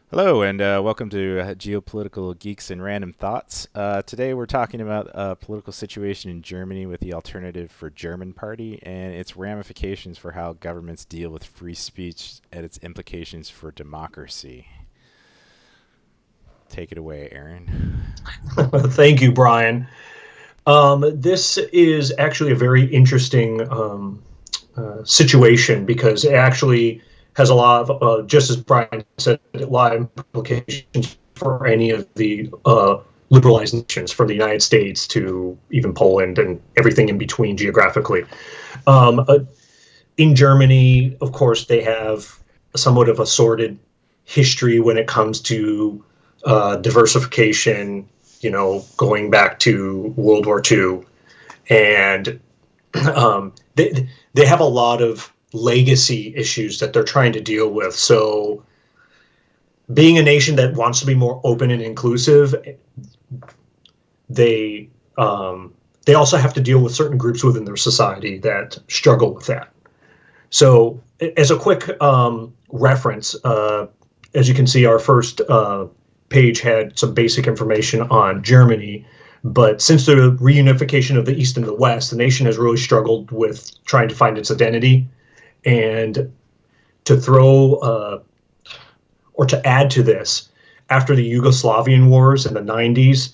Hello, and welcome to Geopolitical Geeks and Random Thoughts. Today we're talking about political situation in Germany with the Alternative for German Party and its ramifications for how governments deal with free speech and its implications for democracy. Take it away, Aaron. Thank you, Brian. This is actually a very interesting situation because it actually has a lot of, just as Brian said, a lot of implications for any of the liberalized nations, from the United States to even Poland and everything in between geographically. Um, uh, in Germany, of course, they have somewhat of a sordid history when it comes to diversification, going back to World War II. And they have a lot of legacy issues that they're trying to deal with. So, being a nation that wants to be more open and inclusive, they they also have to deal with certain groups within their society that struggle with that. So, as a quick reference, as you can see, our first page had some basic information on Germany. But since the reunification of the East and the West, the nation has really struggled with trying to find its identity. And to throw or to add to this, after the Yugoslavian wars in the 90s,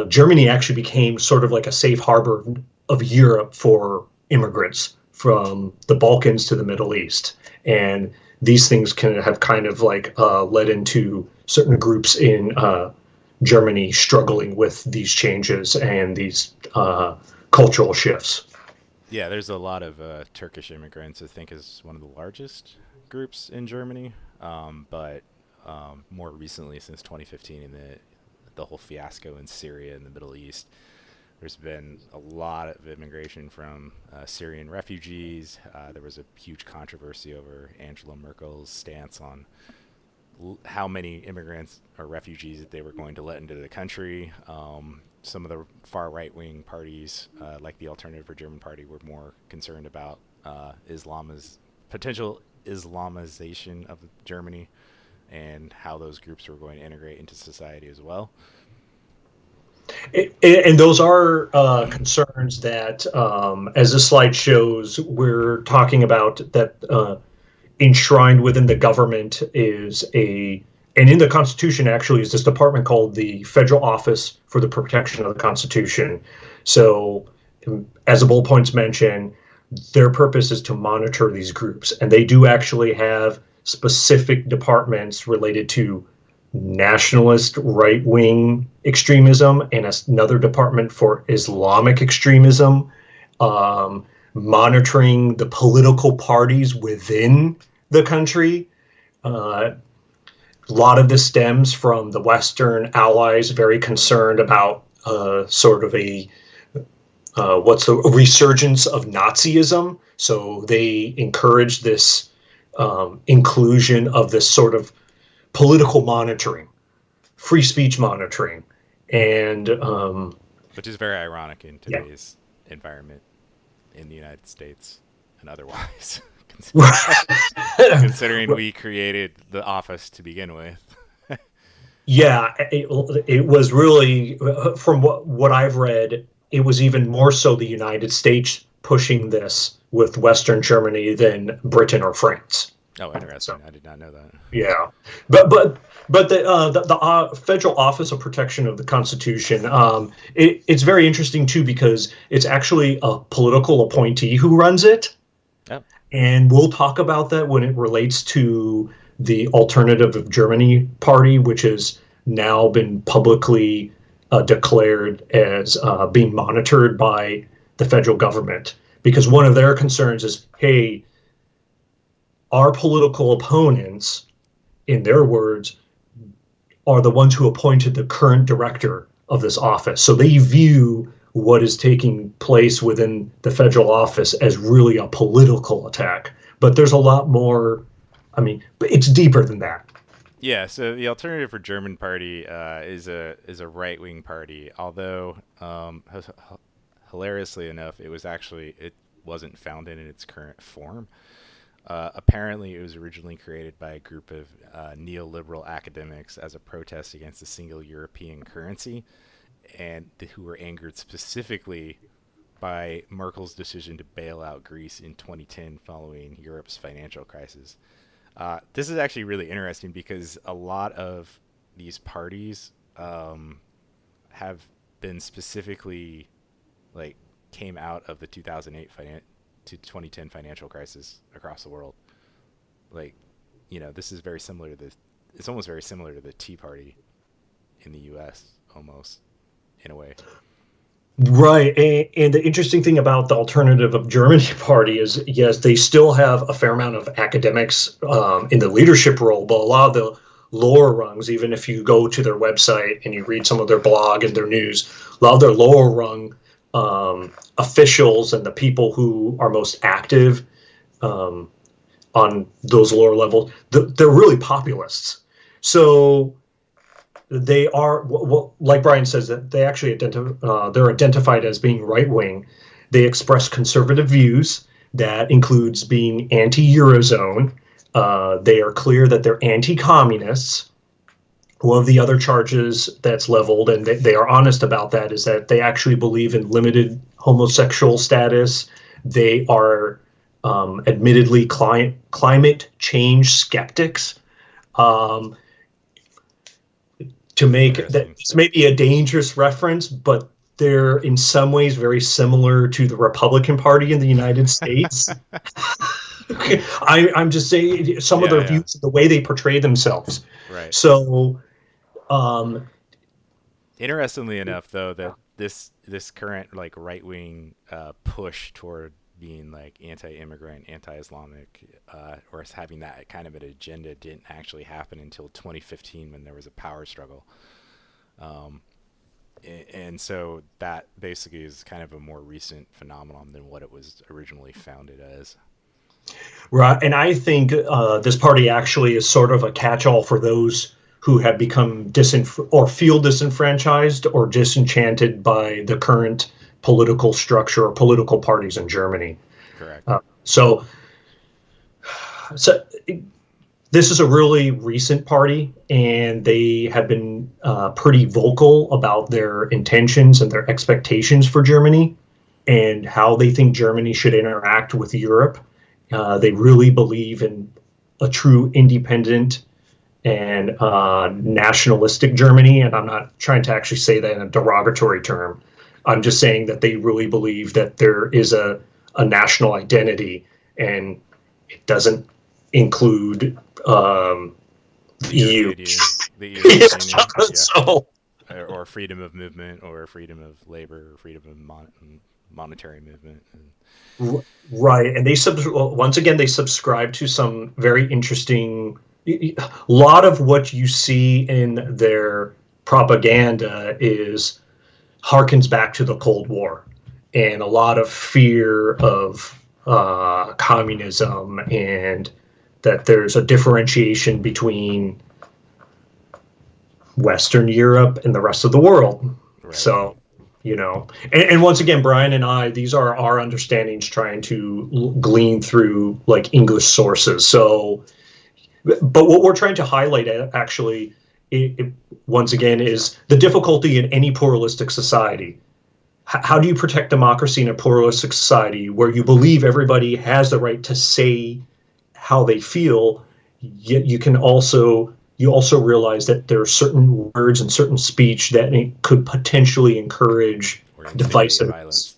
Germany actually became sort of like a safe harbor of Europe for immigrants from the Balkans to the Middle East. And these things can have kind of like led into certain groups in Germany struggling with these changes and these cultural shifts. Yeah, there's a lot of Turkish immigrants. I think is one of the largest groups in Germany, but more recently, since 2015, in the whole fiasco in Syria and the Middle East, there's been a lot of immigration from Syrian refugees. There was a huge controversy over Angela Merkel's stance on how many immigrants or refugees that they were going to let into the country. Some of the far right wing parties, like the Alternative for German Party, were more concerned about potential Islamization of Germany and how those groups were going to integrate into society as well. And those are concerns that, as this slide shows, we're talking about that enshrined within the government is and in the Constitution actually is this department called the Federal Office for the Protection of the Constitution. So, as the bullet points mention, their purpose is to monitor these groups, and they do actually have specific departments related to nationalist right wing extremism and another department for Islamic extremism, monitoring the political parties within the country. A lot of this stems from the Western allies very concerned about sort of what's a resurgence of Nazism. So they encourage this inclusion of this sort of political monitoring, free speech monitoring, and Which is very ironic in yeah. today's environment in the United States and otherwise, considering we created the office to begin with. Yeah, it was really, from what I've read, it was even more so the United States pushing this with Western Germany than Britain or France. Oh, So interesting. I did not know that. yeah, but the Federal Office of Protection of the Constitution, it's very interesting too because it's actually a political appointee who runs it, Oh, and we'll talk about that when it relates to the Alternative of Germany party, which has now been publicly declared as being monitored by the federal government. Because one of their concerns is, hey, our political opponents, in their words, are the ones who appointed the current director of this office. So they view what is taking place within the federal office as really a political attack. But there's a lot more. I mean, but it's deeper than that. yeah. So the Alternative for German Party is a right wing party, although hilariously enough, it wasn't founded in its current form. Apparently, it was originally created by a group of neoliberal academics as a protest against a single European currency, and who were angered specifically by Merkel's decision to bail out Greece in 2010 following Europe's financial crisis. This is actually really interesting because a lot of these parties have been specifically like came out of the 2008 to 2010 financial crisis across the world. Like, this is very similar to the. It's almost very similar to the Tea Party in the U.S. almost in a way. Right. And the interesting thing about the Alternative of Germany Party is, yes, they still have a fair amount of academics in the leadership role, but a lot of the lower rungs, even if you go to their website and you read some of their blog and their news, a lot of their lower rung officials and the people who are most active um, on those lower levels, they're really populists. So they are, like Brian says, that they actually they're identified as being right wing. They express conservative views that includes being anti-eurozone. They are clear that they're anti-communists. One of the other charges that's leveled, and they are honest about that, is that they actually believe in limited homosexual status. They are admittedly climate change skeptics. Um, to make that, Interesting. this may be a dangerous reference, but they're in some ways very similar to the Republican Party in the United States. I'm just saying some of Yeah, their yeah. views, the way they portray themselves. Right. So, um, Interestingly enough, though, that this current like right wing push toward being like anti-immigrant, anti-Islamic, or having that kind of an agenda didn't actually happen until 2015 when there was a power struggle. Um, and so that basically is kind of a more recent phenomenon than what it was originally founded as. right, and I think this party actually is sort of a catch-all for those who have become or feel disenfranchised or disenchanted by the current political structure or political parties in Germany. Correct. So, so this is a really recent party, and they have been pretty vocal about their intentions and their expectations for Germany and how they think Germany should interact with Europe. They really believe in a true independent and nationalistic Germany, and I'm not trying to actually say that in a derogatory term. I'm just saying that they really believe that there is a national identity, and it doesn't include the The EU. European Union, the European Union, yeah, So, or freedom of movement, or freedom of labor, or freedom of monetary movement. And right, and once again they subscribe to some very interesting. A lot of what you see in their propaganda is harkens back to the Cold War and a lot of fear of communism, and that there's a differentiation between Western Europe and the rest of the world. right, So, and once again, Brian and I, these are our understandings trying to glean through like English sources. So, but what we're trying to highlight actually, once again, is the difficulty in any pluralistic society. How do you protect democracy in a pluralistic society where you believe everybody has the right to say how they feel, yet you also realize that there are certain words and certain speech that could potentially encourage or intimidate divisiveness. violence.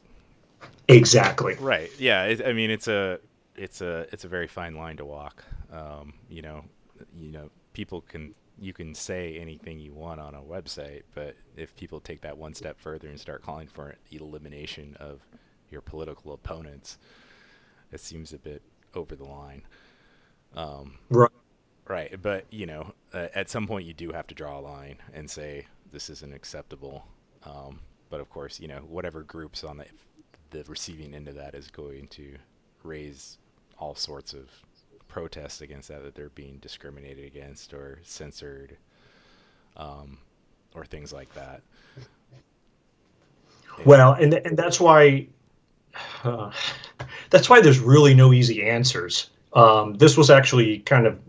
Exactly. Right. Yeah. I mean, it's a very fine line to walk. People can you can say anything you want on a website, but if people take that one step further and start calling for the elimination of your political opponents, it seems a bit over the line. Um, Right. right. But at some point you do have to draw a line and say this isn't acceptable. But of course, whatever groups on the receiving end of that is going to raise all sorts of protests against that they're being discriminated against or censored, um, or things like that. And Well, and uh, that's why there's really no easy answers. This was actually kind of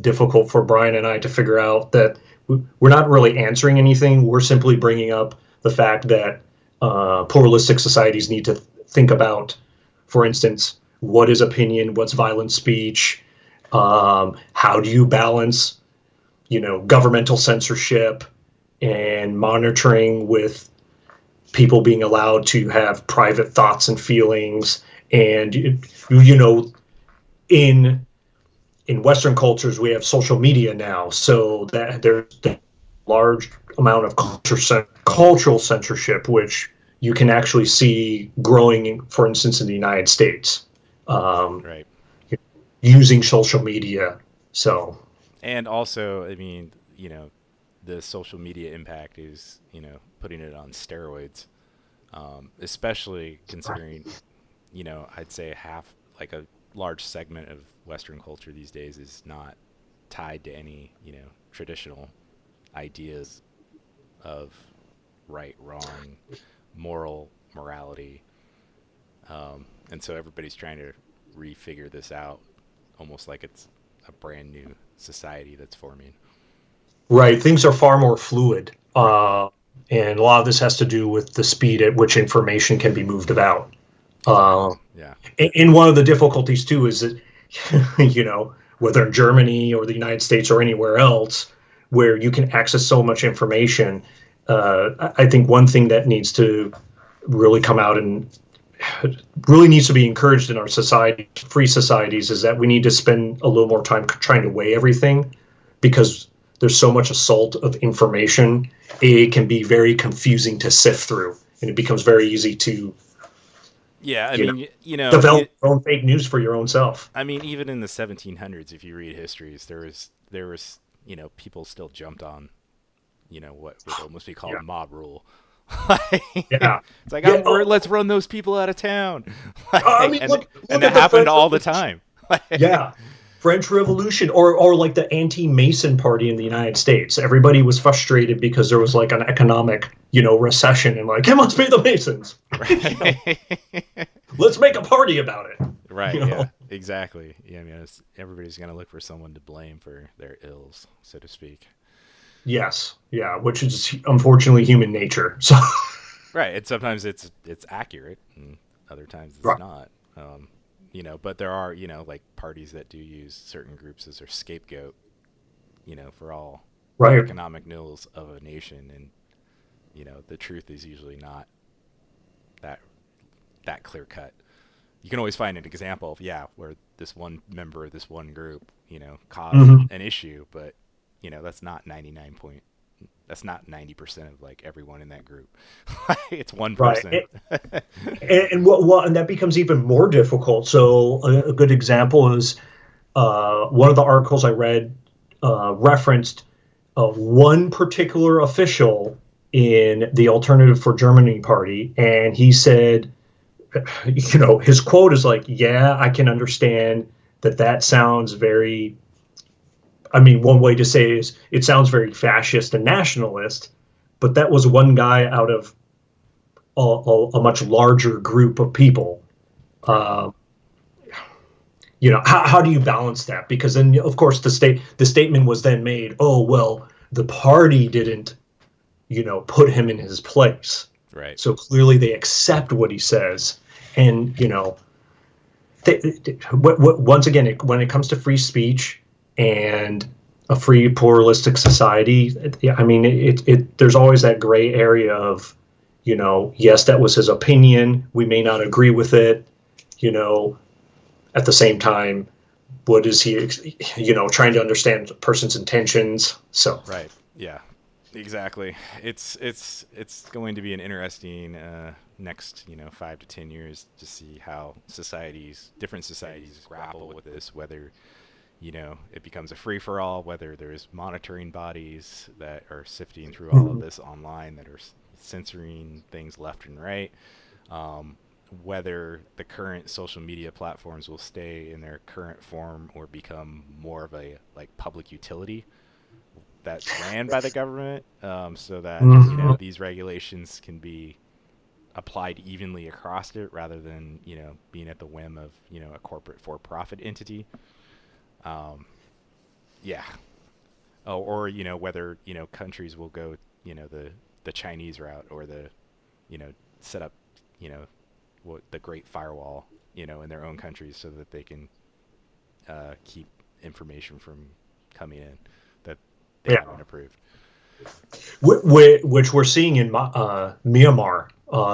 difficult for Brian and I to figure out that we're not really answering anything. We're simply bringing up the fact that pluralistic societies need to think about, for instance, what is opinion, what's violent speech, how do you balance, governmental censorship and monitoring with people being allowed to have private thoughts and feelings, and in Western cultures, we have social media now, so that there's a large amount of cultural censorship, which you can actually see growing, for instance, in the United States, um, Right. using social media. So, And also, I mean, the social media impact is, putting it on steroids, especially considering, I'd say half, like a large segment of Western culture these days is not tied to any, traditional ideas of right, wrong, morality. And so everybody's trying to refigure this out almost like it's a brand new society that's forming. right, things are far more fluid. Right. And a lot of this has to do with the speed at which information can be moved about. Exactly. Uh, Yeah. and one of the difficulties too is that whether in Germany or the United States or anywhere else where you can access so much information, I think one thing that needs to really come out and really needs to be encouraged in our society, free societies, is that we need to spend a little more time trying to weigh everything, because there's so much assault of information. It can be very confusing to sift through, and it becomes very easy to Yeah. I you know mean, develop your own fake news for your own self. I mean, even in the 1700s, if you read histories, there was people still jumped on what would almost be called Yeah, mob rule. yeah, It's like yeah. let's run those people out of town, I mean, and look that at the happened French all the Revolution. time. Yeah, French Revolution, or like the anti-Mason party in the United States. Everybody was frustrated because there was like an economic, recession, and like it must be the Masons. you know, Right. let's make a party about it. Right. You Yeah. know. Exactly. Yeah. I mean, everybody's gonna look for someone to blame for their ills, so to speak. Yes, yeah, which is unfortunately human nature. So, Right. And sometimes it's accurate, and other times it's right, not. Um, but there are like parties that do use certain groups as their scapegoat, for all the right. economic ills of a nation, and the truth is usually not that clear cut. You can always find an example of, where this one member of this one group caused Hmm. an issue, but that's not 99 point that's not 90% of like everyone in that group. It's one Right. person. And that becomes even more difficult. So a good example is one of the articles I read referenced one particular official in the Alternative for Germany party, and he said, his quote is like, "Yeah, I can understand that sounds very. I mean, one way to say is it sounds very fascist and nationalist, but that was one guy out of a much larger group of people." Right. Um, how do you balance that? Because then, of course, the statement was then made. Oh well, the party didn't, put him in his place. Right. So clearly, they accept what he says, and once again, when it comes to free speech and a free pluralistic society, I mean, there's always that gray area of, yes, that was his opinion. We may not agree with it. You know, at the same time, what is he, trying to understand the person's intentions. So, Right. Yeah. Exactly. It's going to be an interesting next 5 to 10 years to see how different societies grapple with this. Whether it becomes a free for all, whether there's monitoring bodies that are sifting through all of mhm. this online that are censoring things left and right. Um, whether the current social media platforms will stay in their current form or become more of a like public utility that's ran by the government, so that Mhm. these regulations can be applied evenly across it rather than being at the whim of a corporate for-profit entity. Um, yeah. Oh, or whether countries will go the Chinese route or the you know set up you know the Great Firewall in their own countries so that they can keep information from coming in that they Yeah. haven't approved. Which we're seeing in Myanmar.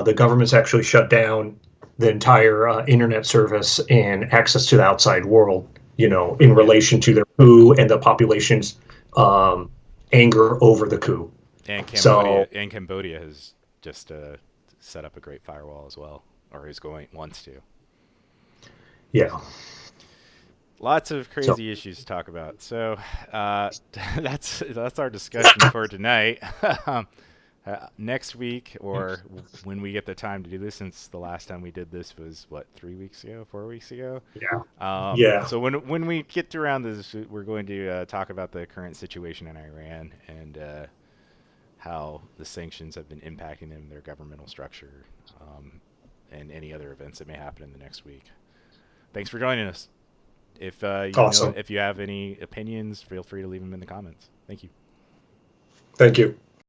The government's actually shut down the entire internet service and access to the outside world, in Yeah, relation to their coup and the population's um, anger over the coup. and So, Cambodia has just set up a Great Firewall as well, or is going wants to. yeah. So lots of So, crazy issues to talk about. So that's our discussion for tonight. um, Next week, or when we get the time to do this, since the last time we did this was what, 3 weeks ago, 4 weeks ago. yeah. Yeah. So when we get around this, we're going to talk about the current situation in Iran and how the sanctions have been impacting them, their governmental structure, and any other events that may happen in the next week. Thanks for joining us. If Awesome. if you have any opinions, feel free to leave them in the comments. Thank you. Thank you.